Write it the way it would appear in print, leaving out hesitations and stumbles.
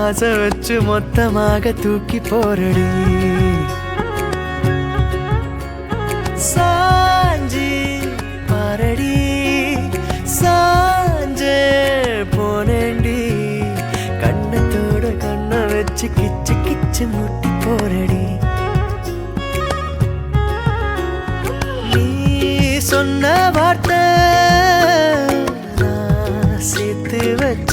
ஆசை வச்சு மொத்தமாக தூக்கி போரடி சாஞ்சி பாரடி சாஞ்சே போனேண்டி கண்ணத்தோட கண்ணை வச்சு கிச்சு கிச்சு முட்டி போரடி நீ சொன்ன வார்த்தை நான் சேர்த்து வச்ச